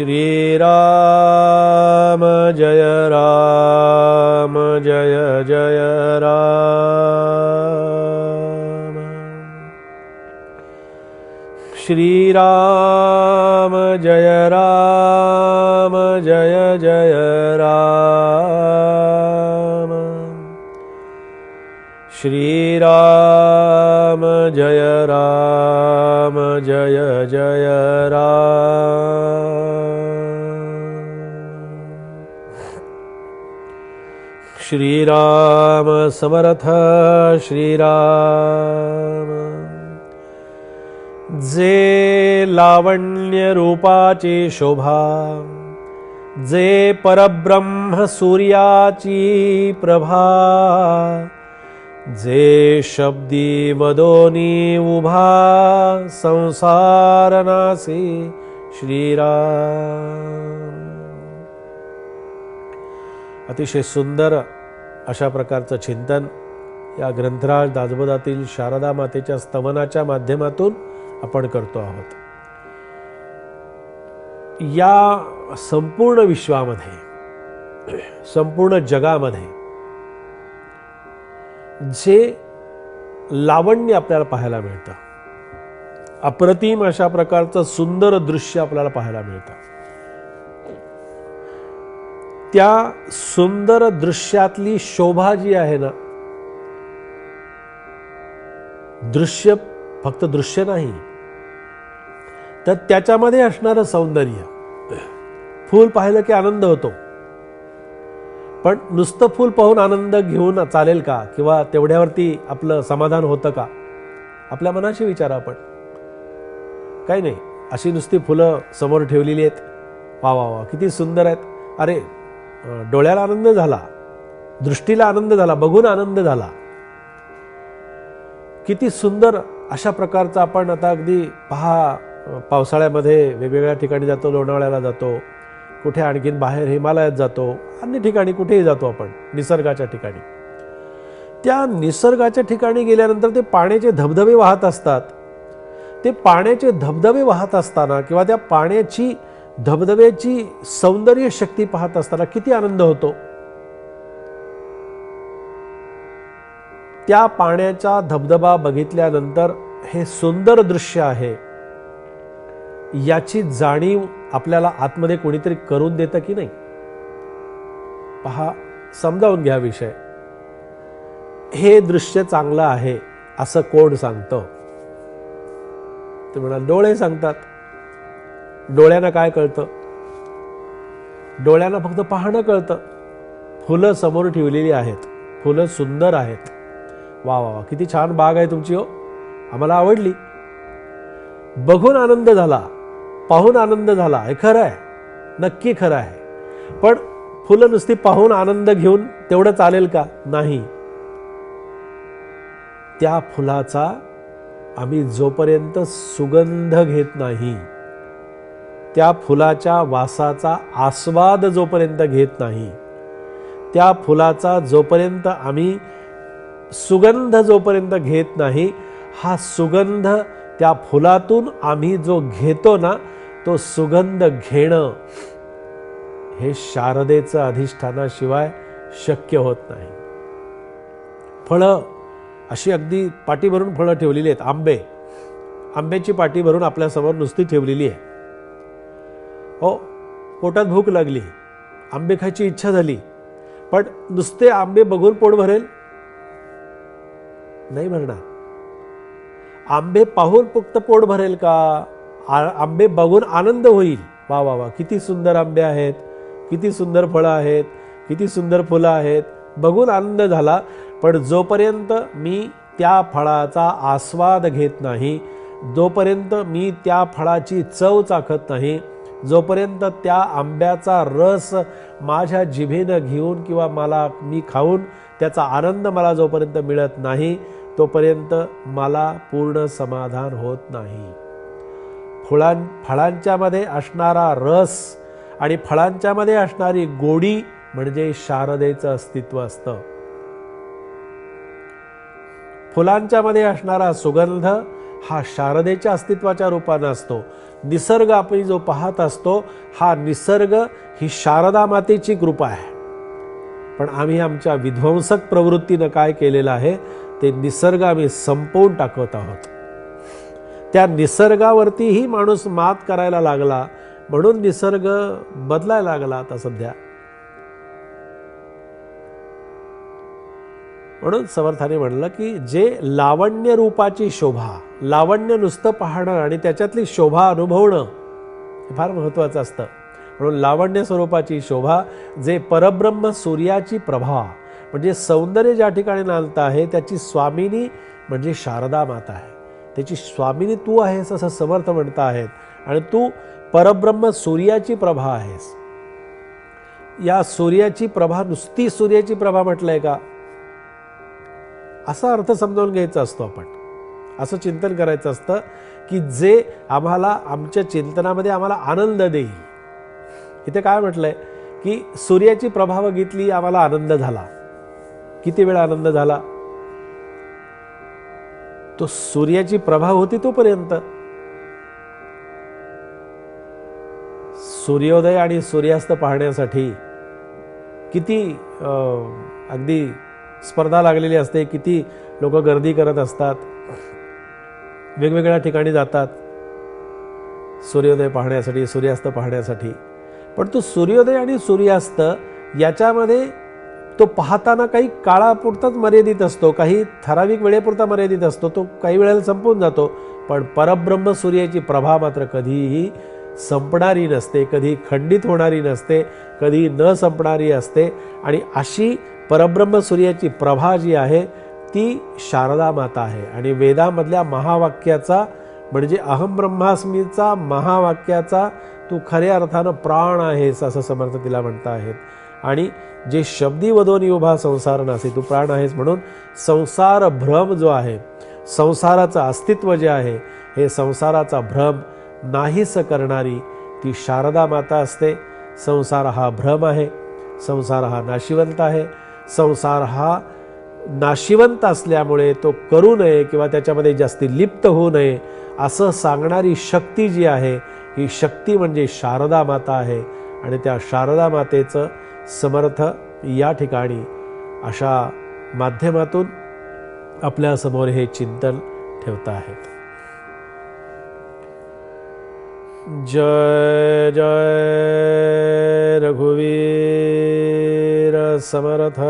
श्रीराम जय राम जय जय राम। श्रीराम जय राम जय जय राम। श्रीराम जय राम जय जय राम। श्रीराम समर्थ श्रीराम। जे लावण्य रूपाची शोभा, जे परब्रह्म सूर्याची प्रभा, जे शब्दी वदोनी उभा संसारनासी श्रीराम। अतिशय सुंदर अशा प्रकारचं चिंतन या ग्रंथराज दासबोधातील शारदा मातेच्या स्तवनाच्या माध्यमातून आपण करतो आहोत। या संपूर्ण विश्वामध्ये, संपूर्ण जगामध्ये जे लावण्य आपल्याला पाहायला मिळतं, अप्रतिम अशा प्रकारचं सुंदर दृश्य आपल्याला पाहायला मिळतं, त्या सुंदर दृश्यातली शोभा जी आहे ना, दृश्य फक्त दृश्य नाही तर त्याच्यामध्ये असणारं सौंदर्य। फूल पाहिलं की आनंद होतो, पण नुसतं फूल पाहून आनंद घेऊन चालेल का? किंवा तेवढ्यावरती आपलं समाधान होतं का? आपल्या मनाशी विचारा आपण। काही नाही, अशी नुसती फुलं समोर ठेवलेली आहेत, वा वा वा किती सुंदर आहेत, अरे डोळ्याला आनंद झाला, दृष्टीला आनंद झाला, बघून आनंद झाला, किती सुंदर अशा प्रकारचं। आपण आता अगदी पहा, पावसाळ्यामध्ये वेगवेगळ्या ठिकाणी जातो, लोणावळ्याला जातो, कुठे आणखीन बाहेर हिमालयात जातो, अन्य ठिकाणी कुठेही जातो आपण निसर्गाच्या ठिकाणी। त्या निसर्गाच्या ठिकाणी गेल्यानंतर ते पाण्याचे धबधबे वाहत असतात। ते पाण्याचे धबधबे वाहत असताना किंवा त्या पाण्याची धबधब्याची सौंदर्य शक्ती पाहत असताना किती आनंद होतो। त्या पाण्याचा धबधबा बघितल्यानंतर हे सुंदर दृश्य आहे याची जाणीव आपल्याला आतमध्ये कोणीतरी करून देतं की नाही? पहा, समजावून घ्या विषय। हे दृश्य चांगलं आहे असं कोण सांगतं? ते म्हणाल डोळे सांगतात। डोळ्यांना काय कळतं? डोळ्यांना फक्त पाहणं कळतं। फुलं समोर ठेवलेली आहेत, फुलं सुंदर आहेत, वा वा वा किती छान बाग आहे तुमची, हो आम्हाला आवडली, बघून आनंद झाला, पाहून आनंद झाला, हे खरं आहे, नक्की खरं आहे। पण फुलं नुसती पाहून आनंद घेऊन तेवढं चालेल का? नाही। त्या फुलाचा आम्ही जोपर्यंत सुगंध घेत नाही, त्या फुलाच्या वासाचा आस्वाद जोपर्यंत घेत नाही, त्या फुलाचा जोपर्यंत आम्ही सुगंध जोपर्यंत घेत नाही, हा सुगंध त्या फुलातून आम्ही जो घेतो ना, तो सुगंध घेणं हे शारदेचं अधिष्ठानाशिवाय शक्य होत नाही। फळं अशी अगदी पाटी भरून फळं ठेवलेली आहेत, आंब्याची पाटी भरून आपल्यासमोर नुसती ठेवलेली आहे। हो, पोटात भूक लागली, आंबे खायची इच्छा झाली, पण नुसते आंबे बघून पोट भरेल? नाही भरणार। आंबे पाहून फक्त पोट भरेल का? आंबे बघून आनंद होईल, वा वा वा किती सुंदर आंबे आहेत, किती सुंदर फळं आहेत, किती सुंदर फुलं आहेत, बघून आनंद झाला। पण जोपर्यंत मी त्या फळाचा आस्वाद घेत नाही, जोपर्यंत मी त्या फळाची चव चाखत नाही, जोपर्यंत त्या आंब्याचा रस माझ्या जिभेनं घेऊन किंवा मी खाऊन त्याचा आनंद मला जोपर्यंत मिळत नाही, तोपर्यंत मला पूर्ण समाधान होत नाही। फळांच्या मध्ये असणारा रस आणि फळांच्या मध्ये असणारी गोडी म्हणजे शारदेचं अस्तित्व असतं। फुलांच्या मध्ये असणारा सुगंध हा शारदेच्या अस्तित्वाच्या रूपानं असतो. निसर्ग आपण जो पाहत असतो हा निसर्ग ही शारदा मातेची कृपा आहे. पण आम्ही आमच्या विध्वंसक प्रवृत्तीनं काय केलेलं आहे, ते निसर्ग आम्ही संपवून टाकत आहोत. त्या निसर्गावरतीही माणूस मात करायला लागला, म्हणून निसर्ग बदलायला लागला आता सध्या. म्हणून समर्थाने म्हणलं की जे लावण्य रूपाची शोभा, लावण्य नुसतं पाहणं आणि त्याच्यातली शोभा अनुभवणं हे फार महत्त्वाचं असतं. म्हणून लावण्य स्वरूपाची शोभा, जे परब्रह्म सूर्याची प्रभा म्हणजे सौंदर्य ज्या ठिकाणी नांदत आहे त्याची स्वामिनी म्हणजे शारदा माता आहे. त्याची स्वामिनी तू आहेस असं समर्थ म्हणता आहेत. आणि तू परब्रह्म सूर्याची प्रभा आहेस. या सूर्याची प्रभा नुसती सूर्याची प्रभा म्हटलंय का, असा अर्थ समजावून घ्यायचा असतो. आपण असं चिंतन करायचं असतं की जे आम्हाला आमच्या चिंतनामध्ये आम्हाला आनंद देईल. इथे काय म्हटलंय की सूर्याची प्रभा बघितली, आम्हाला आनंद झाला. किती वेळ आनंद झाला, तो सूर्याची प्रभा होती तोपर्यंत. सूर्योदय आणि सूर्यास्त पाहण्यासाठी किती अगदी स्पर्धा लागलेली असते, किती लोक गर्दी करत असतात, वेगवेगळ्या ठिकाणी जातात सूर्योदय पाहण्यासाठी, सूर्यास्त पाहण्यासाठी. पण तो सूर्योदय आणि सूर्यास्त याच्यामध्ये तो पाहताना काही काळापुरताच मर्यादित असतो, काही ठराविक वेळेपुरता मर्यादित असतो, तो काही वेळेला संपून जातो. पण परब्रह्म सूर्याची प्रभा मात्र कधीही संपणारी नसते, कधी खंडित होणारी नसते, कधी न संपणारी असते. आणि अशी परब्रह्म सूर्याची प्रभा जी आहे ती शारदा माता आहे. आणि वेदामधल्या महावाक्याचा म्हणजे अहम ब्रह्मास्मीचा महावाक्याचा तू खऱ्या अर्थानं प्राण आहेस असं समर्थ तिला म्हणता आहेत. आणि जे शब्दी वदोनी उभा संसार नासे, तू प्राण आहेस. म्हणून संसार भ्रम जो आहे, संसाराचं अस्तित्व जे आहे, हे संसाराचा भ्रम नाहीस करणारी ती शारदा माता असते. संसार हा भ्रम आहे, संसार हा नाशिवंत आहे. संसार हा नाशिवंत असल्यामुळे तो करू नये किंवा त्याच्यामध्ये जास्ती लिप्त होऊ नये असं सांगणारी शक्ती जी आहे, ही शक्ती म्हणजे शारदा माता आहे. आणि त्या शारदा मातेचं समर्थ या ठिकाणी अशा माध्यमातून आपल्यासमोर हे चिंतन ठेवत आहेत. जय जय रघुवीर समर्थ.